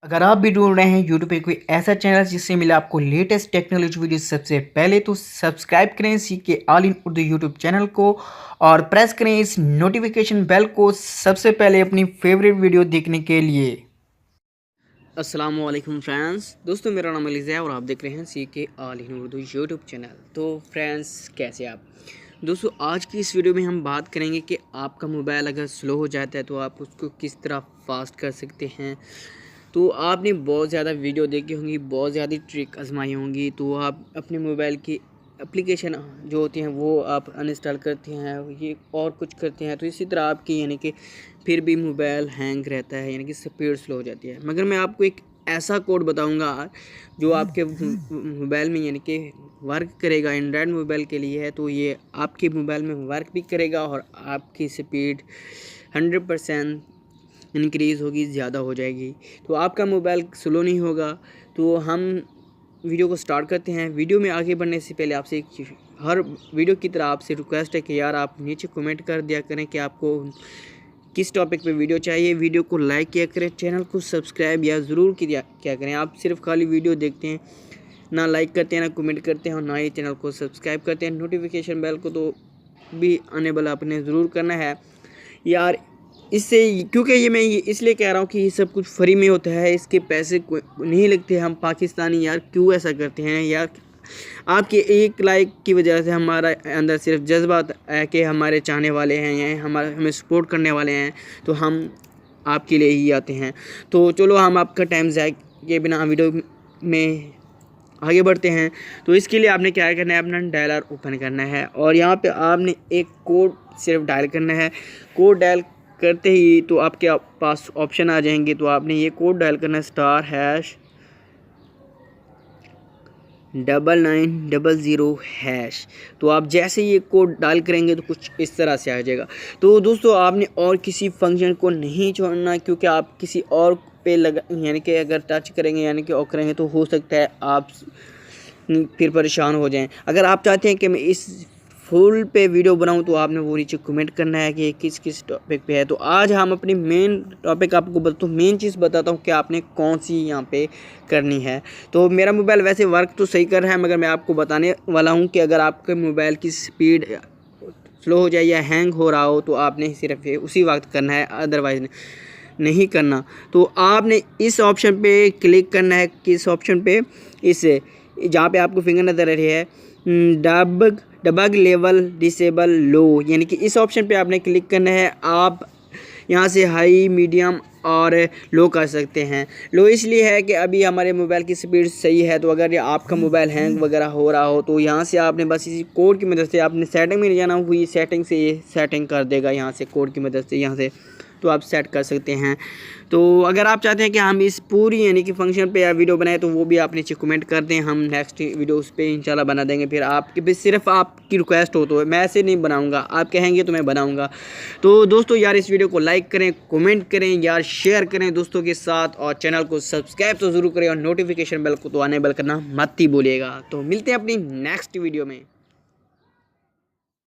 अगर आप भी ढूंढ रहे हैं यूट्यूब पे कोई ऐसा चैनल जिससे मिले आपको लेटेस्ट टेक्नोलॉजी वीडियो सबसे पहले, तो सब्सक्राइब करें CK all in Urdu YouTube channel को और प्रेस करें इस नोटिफिकेशन बेल को सबसे पहले अपनी फेवरेट वीडियो देखने के लिए। अस्सलाम वालेकुम फ्रेंड्स, दोस्तों मेरा नाम अलीज़ है और आप देख रहे हैं CK all in Urdu YouTube channel. तो फ्रेंड्स, कैसे आप दोस्तों? आज की इस वीडियो में हम बात करेंगे कि आपका मोबाइल अगर स्लो हो जाता है तो आप उसको किस तरह फास्ट कर सकते हैं। तो आपने बहुत ज़्यादा वीडियो देखी होंगी, बहुत ज़्यादा ट्रिक आजमाई होंगी, तो आप अपने मोबाइल की एप्लीकेशन जो होती हैं वो आप अनइंस्टॉल करते हैं, ये और कुछ करते हैं, तो इसी तरह आपकी यानी कि फिर भी मोबाइल हैंग रहता है, यानी कि स्पीड स्लो हो जाती है। मगर मैं आपको एक ऐसा कोड बताऊंगा जो आपके मोबाइल में यानी कि वर्क करेगा, एंड्रॉयड मोबाइल के लिए है, तो ये आपके मोबाइल में वर्क भी करेगा और आपकी स्पीड 100% इंक्रीज़ होगी, ज़्यादा हो जाएगी, तो आपका मोबाइल स्लो नहीं होगा। तो हम वीडियो को स्टार्ट करते हैं। वीडियो में आगे बढ़ने से पहले आपसे हर वीडियो की तरह आपसे रिक्वेस्ट है कि यार आप नीचे कमेंट कर दिया करें कि आपको किस टॉपिक पे वीडियो चाहिए। वीडियो को लाइक किया करें, चैनल को सब्सक्राइब या ज़रूर क्या करें। आप सिर्फ खाली वीडियो देखते हैं, ना लाइक करते हैं, ना कमेंट करते हैं और ना ही चैनल को सब्सक्राइब करते हैं। नोटिफिकेशन बेल को तो भी अनेबल आपने ज़रूर करना है यार, इससे क्योंकि ये मैं ये इसलिए कह रहा हूँ कि ये सब कुछ फ्री में होता है, इसके पैसे नहीं लगते। हम पाकिस्तानी यार क्यों ऐसा करते हैं यार? आपके एक लाइक की वजह से हमारा अंदर सिर्फ जज्बा है कि हमारे चाहने वाले हैं या हमें सपोर्ट करने वाले हैं, तो हम आपके लिए ही आते हैं। तो चलो हम आपका टाइम ज़ाय के बिना वीडियो में आगे बढ़ते हैं। तो इसके लिए आपने क्या करना है, अपना डायलर ओपन करना है और यहाँ पे आपने एक कोड सिर्फ डायल करना है। कोड डायल करते ही तो आपके पास ऑप्शन आ जाएंगे, तो आपने ये कोड डायल करना है *9900#। तो आप जैसे ये कोड डायल करेंगे तो कुछ इस तरह से आ जाएगा। तो दोस्तों, आपने और किसी फंक्शन को नहीं छोड़ना, क्योंकि आप किसी और पे लगा यानी कि अगर टच करेंगे यानी कि और करेंगे तो हो सकता है आप फिर परेशान हो जाएं। अगर आप चाहते हैं कि मैं इस फुल पे वीडियो बनाऊं तो आपने वो नीचे कमेंट करना है कि किस किस टॉपिक पे है। तो आज हम अपनी मेन टॉपिक आपको मेन चीज़ बताता हूं कि आपने कौन सी यहाँ पे करनी है। तो मेरा मोबाइल वैसे वर्क तो सही कर रहा है, मगर मैं आपको बताने वाला हूँ कि अगर आपके मोबाइल की स्पीड स्लो हो जाए या हैंग हो रहा हो तो आपने सिर्फ उसी वक्त करना है, अदरवाइज नहीं करना। तो आपने इस ऑप्शन पे क्लिक करना है। किस ऑप्शन पे? इस जहाँ पे आपको फिंगर नज़र आ रही है, डबग लेवल डिसेबल लो, यानी कि इस ऑप्शन पे आपने क्लिक करना है। आप यहाँ से हाई, मीडियम और लो कर सकते हैं। लो इसलिए है कि अभी हमारे मोबाइल की स्पीड सही है, तो अगर आपका मोबाइल हैंग वगैरह हो रहा हो तो यहाँ से आपने बस इसी कोड की मदद से आपने सेटिंग में नहीं जाना, हुई सेटिंग से ये सेटिंग कर देगा। यहाँ से कोड की मदद से यहाँ से तो आप सेट कर सकते हैं। तो अगर आप चाहते हैं कि हम इस पूरी यानी कि फंक्शन पे या वीडियो बनाए तो वो भी आप नीचे कमेंट कर दें, हम नेक्स्ट वीडियो उस पर इंशाल्लाह बना देंगे। फिर आपके भी सिर्फ आपकी रिक्वेस्ट हो तो मैं ऐसे नहीं बनाऊंगा, आप कहेंगे तो मैं बनाऊंगा। तो दोस्तों यार, इस वीडियो को लाइक करें, कमेंट करें यार, शेयर करें दोस्तों के साथ और चैनल को सब्सक्राइब तो ज़रूर करें और नोटिफिकेशन बेल को तो अनेबल करना मत ही भूलिएगा। तो मिलते हैं अपनी नेक्स्ट वीडियो में।